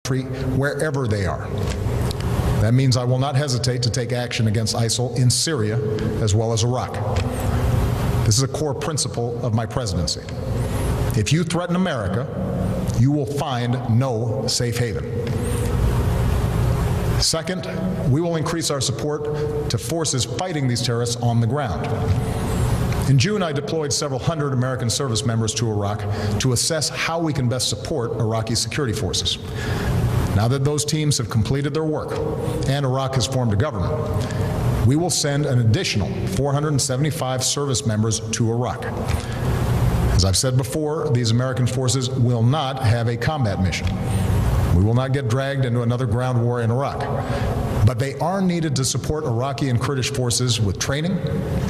wherever they are. That means I will not hesitate to take action against ISIL in Syria as well as Iraq. This is a core principle of my presidency. If you threaten America, you will find no safe haven. Second, we will increase our support to forces fighting these terrorists on the ground. In June, I deployed several hundred American service members to Iraq to assess how we can best support Iraqi security forces. Now that those teams have completed their work and Iraq has formed a government, we will send an additional 475 service members to Iraq. As I've said before, these American forces will not have a combat mission. We will not get dragged into another ground war in Iraq. But they are needed to support Iraqi and Kurdish forces with training,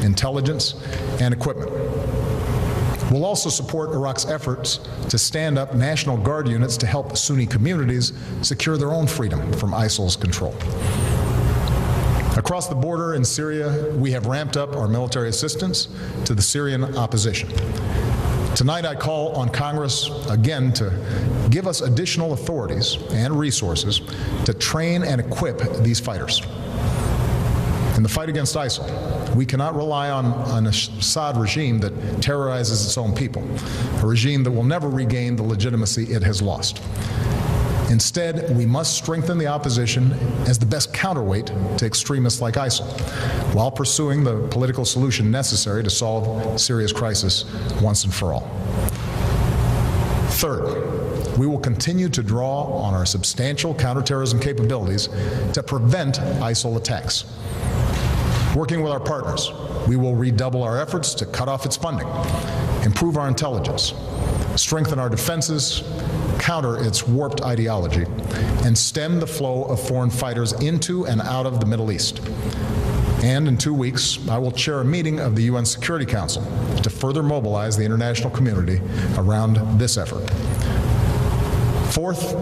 intelligence, and equipment. We'll also support Iraq's efforts to stand up National Guard units to help Sunni communities secure their own freedom from ISIL's control. Across the border in Syria, we have ramped up our military assistance to the Syrian opposition. Tonight I call on Congress again to give us additional authorities and resources to train and equip these fighters. In the fight against ISIL, we cannot rely on an Assad regime that terrorizes its own people, a regime that will never regain the legitimacy it has lost. Instead, we must strengthen the opposition as the best counterweight to extremists like ISIL, while pursuing the political solution necessary to solve Syria's crisis once and for all. Third, we will continue to draw on our substantial counterterrorism capabilities to prevent ISIL attacks. Working with our partners, we will redouble our efforts to cut off its funding, improve our intelligence, strengthen our defenses, counter its warped ideology, and stem the flow of foreign fighters into and out of the Middle East. And in 2 weeks, I will chair a meeting of the UN Security Council to further mobilize the international community around this effort. Fourth,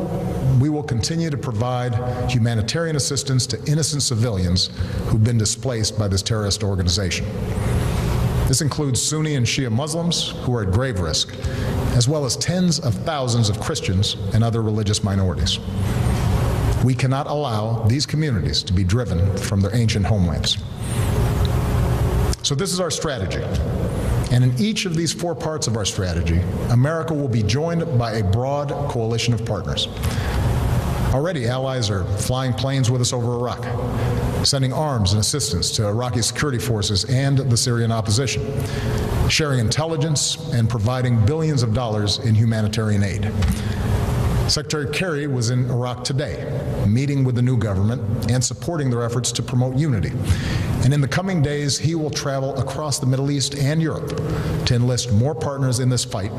we will continue to provide humanitarian assistance to innocent civilians who've been displaced by this terrorist organization. This includes Sunni and Shia Muslims who are at grave risk, as well as tens of thousands of Christians and other religious minorities. We cannot allow these communities to be driven from their ancient homelands. So this is our strategy. And in each of these 4 parts of our strategy, America will be joined by a broad coalition of partners. Already, allies are flying planes with us over Iraq, sending arms and assistance to Iraqi security forces and the Syrian opposition, sharing intelligence and providing billions of dollars in humanitarian aid. Secretary Kerry was in Iraq today, meeting with the new government and supporting their efforts to promote unity. And in the coming days, he will travel across the Middle East and Europe to enlist more partners in this fight,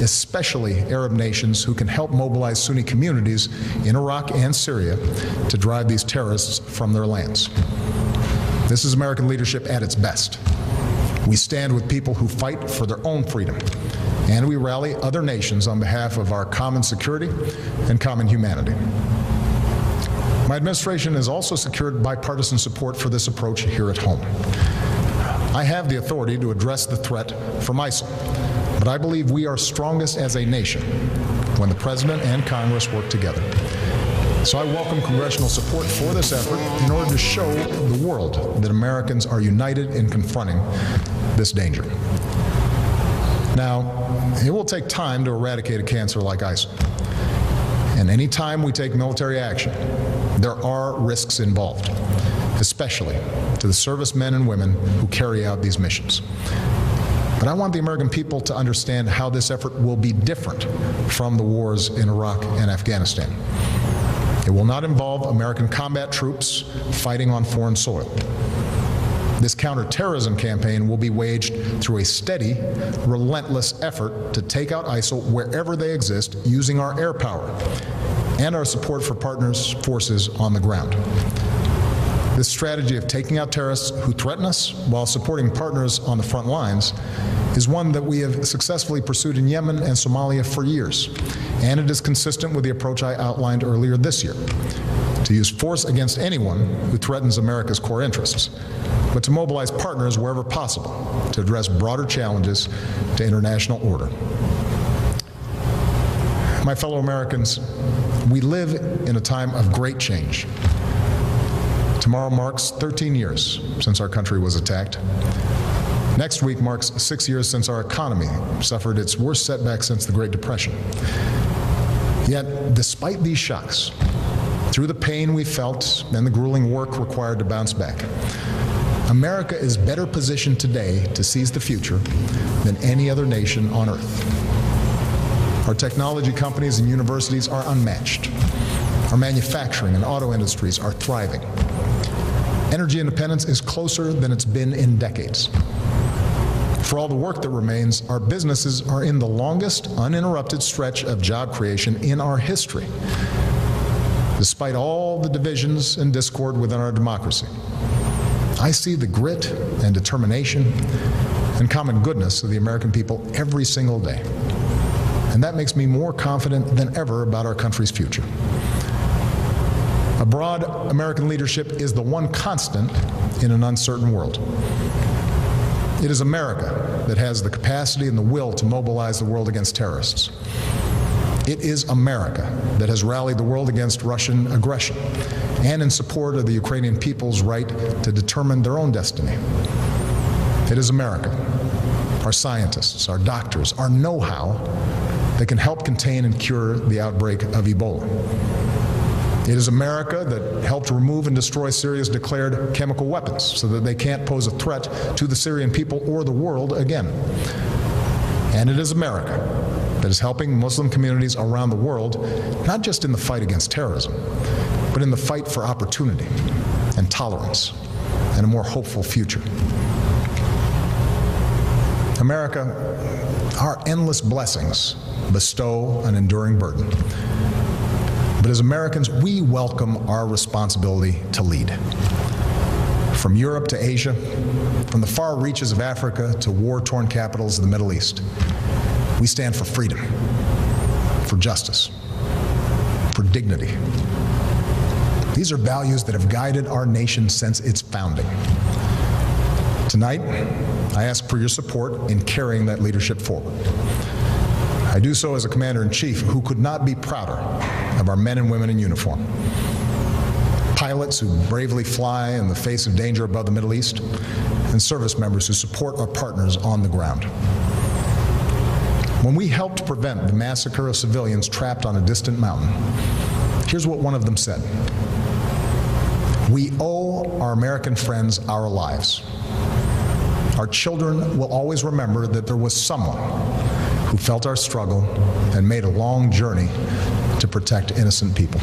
especially Arab nations who can help mobilize Sunni communities in Iraq and Syria to drive these terrorists from their lands. This is American leadership at its best. We stand with people who fight for their own freedom, and we rally other nations on behalf of our common security and common humanity. My administration has also secured bipartisan support for this approach here at home. I have the authority to address the threat from ISIL, but I believe we are strongest as a nation when the President and Congress work together. So I welcome congressional support for this effort in order to show the world that Americans are united in confronting this danger. Now, it will take time to eradicate a cancer like ISIL. And any time we take military action, there are risks involved, especially to the servicemen and women who carry out these missions. But I want the American people to understand how this effort will be different from the wars in Iraq and Afghanistan. It will not involve American combat troops fighting on foreign soil. This counterterrorism campaign will be waged through a steady, relentless effort to take out ISIL wherever they exist using our air power and our support for partners' forces on the ground. This strategy of taking out terrorists who threaten us while supporting partners on the front lines is one that we have successfully pursued in Yemen and Somalia for years, and it is consistent with the approach I outlined earlier this year, to use force against anyone who threatens America's core interests, but to mobilize partners wherever possible to address broader challenges to international order. My fellow Americans, we live in a time of great change. Tomorrow marks 13 years since our country was attacked. Next week marks 6 years since our economy suffered its worst setback since the Great Depression. Yet, despite these shocks, through the pain we felt and the grueling work required to bounce back, America is better positioned today to seize the future than any other nation on earth. Our technology companies and universities are unmatched. Our manufacturing and auto industries are thriving. Energy independence is closer than it's been in decades. For all the work that remains, our businesses are in the longest uninterrupted stretch of job creation in our history, despite all the divisions and discord within our democracy. I see the grit and determination and common goodness of the American people every single day. And that makes me more confident than ever about our country's future. A broad American leadership is the one constant in an uncertain world. It is America that has the capacity and the will to mobilize the world against terrorists. It is America that has rallied the world against Russian aggression and in support of the Ukrainian people's right to determine their own destiny. It is America, our scientists, our doctors, our know-how that can help contain and cure the outbreak of Ebola. It is America that helped remove and destroy Syria's declared chemical weapons so that they can't pose a threat to the Syrian people or the world again. And it is America that is helping Muslim communities around the world, not just in the fight against terrorism, but in the fight for opportunity and tolerance and a more hopeful future. America, our endless blessings bestow an enduring burden. But as Americans, we welcome our responsibility to lead. From Europe to Asia, from the far reaches of Africa to war-torn capitals of the Middle East, we stand for freedom, for justice, for dignity. These are values that have guided our nation since its founding. Tonight, I ask for your support in carrying that leadership forward. I do so as a commander-in-chief who could not be prouder of our men and women in uniform. Pilots who bravely fly in the face of danger above the Middle East, and service members who support our partners on the ground. When we helped prevent the massacre of civilians trapped on a distant mountain, here's what one of them said: "We owe our American friends our lives. Our children will always remember that there was someone who felt our struggle and made a long journey to protect innocent people."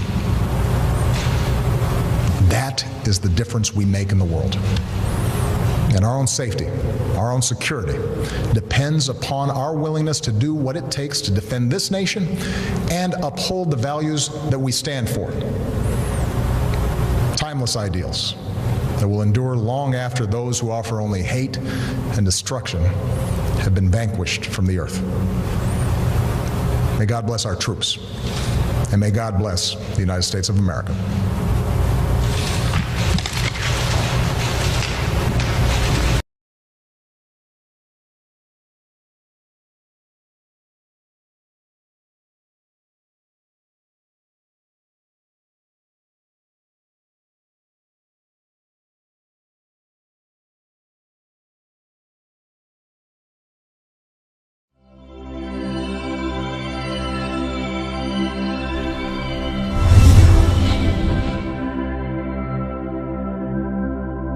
That is the difference we make in the world. And our own safety, our own security, depends upon our willingness to do what it takes to defend this nation and uphold the values that we stand for. Timeless ideals that will endure long after those who offer only hate and destruction have been vanquished from the earth. May God bless our troops, and may God bless the United States of America.